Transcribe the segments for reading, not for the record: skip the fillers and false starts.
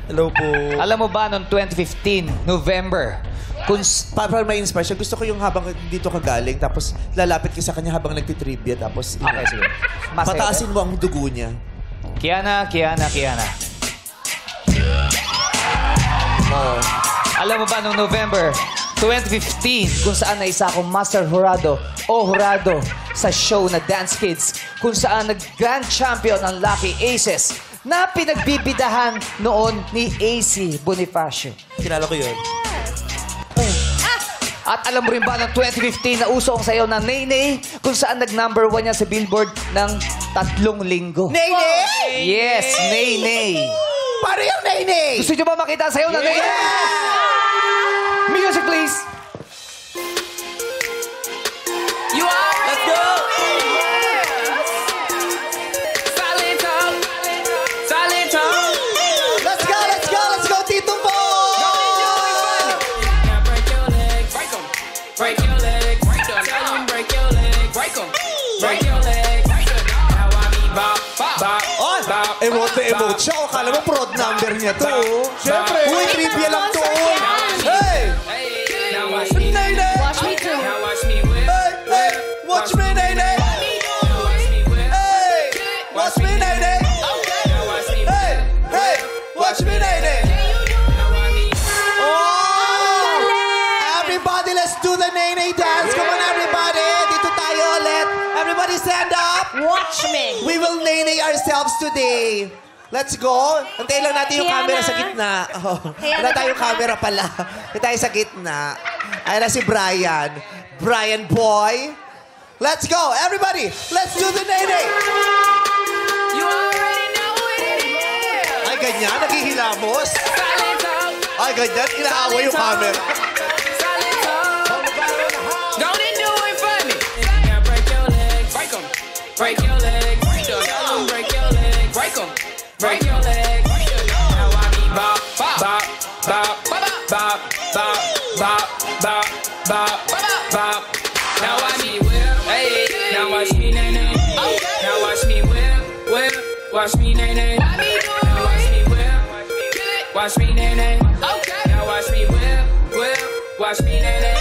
Hello po. Alam mo ba, noong 2015, November, kung... Para ma-inspire siya, gusto ko yung habang dito ka galing, tapos lalapit ka sa kanya habang nagtitrivia, tapos... Okay, sige. Masaya Pataasin mo ang dugo niya. Kiana. Oo. Alam mo ba, noong November 2015, kung saan naisa akong Master Jurado o Jurado sa show na Dance Kids, kung saan nag-Grand Champion ang Lucky Aces na pinagbibidahan noon ni AC Bonifacio. Kilala ko yun. At alam mo rin ba ng 2015 na uso ang sayaw ng Naynay kung saan nag-number 1 yan sa Billboard ng 3 linggo. Naynay! Yes, Naynay. Paano yung Naynay? Gusto nyo ba makita ang sayaw ng Naynay? Music, please. You are. Let's go! Let's go, Tito Bo! Break your leg, break them. Tell them break your leg, break them. Break your leg, break them. Now I mean bop, bop, Oh, bop. emote siya. O, kala mo prod number niya to. Siyempre. Uy, trivia lang to. Hey! Now watch me, Naynay! Watch me too. now watch me whip, Hey! Watch me, Naynay! now watch me whip. Hey! Watch me, Naynay! Now watch me Hey! Hey! Watch me, Naynay! Now I mean. Oh! Everybody, let's do the Naynay dance. Come on, everybody. Dito tayo ulit. Everybody stand up. Watch me. We will Naynay ourselves today. Let's go. Antayin lang natin yung Kiana. camera sa gitna. Oh, Kiana, wala tayong come on. camera pala. Dito tayo sa gitna. Ayan na si Brian. Brian boy. Let's go. Everybody, let's do the Naynay. You already know what it is. Ay, ganyan. Naghihilamos. Silent talk, Ay, ganyan. Inaaway yung camera. silent talk. Don't it do it for me? Now break your legs, break 'em. Break your legs, break 'em. Tell 'em break your legs, break 'em. Break your legs. Now I mean bop, bop, bop, bop, bop, bop, bop, bop, bop, bop. Now watch me whip, hey. Now watch me nay nay. Now watch me whip, whip. Watch me nay nay. Now watch me whip, watch me nay nay. Now watch me whip, whip. Watch me nay nay.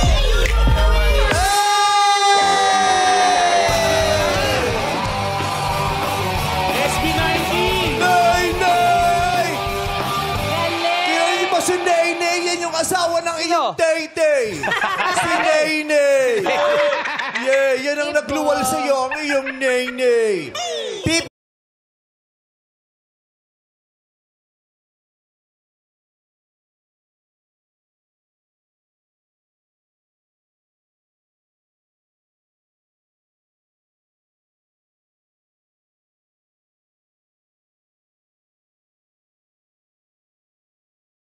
Naynay! Kilala niyo ba si Naynay? Yan yung asawa ng iyong Tay-Tay. Si Naynay. Yeah, yan ang nagluwal sa'yo, ang iyong Naynay.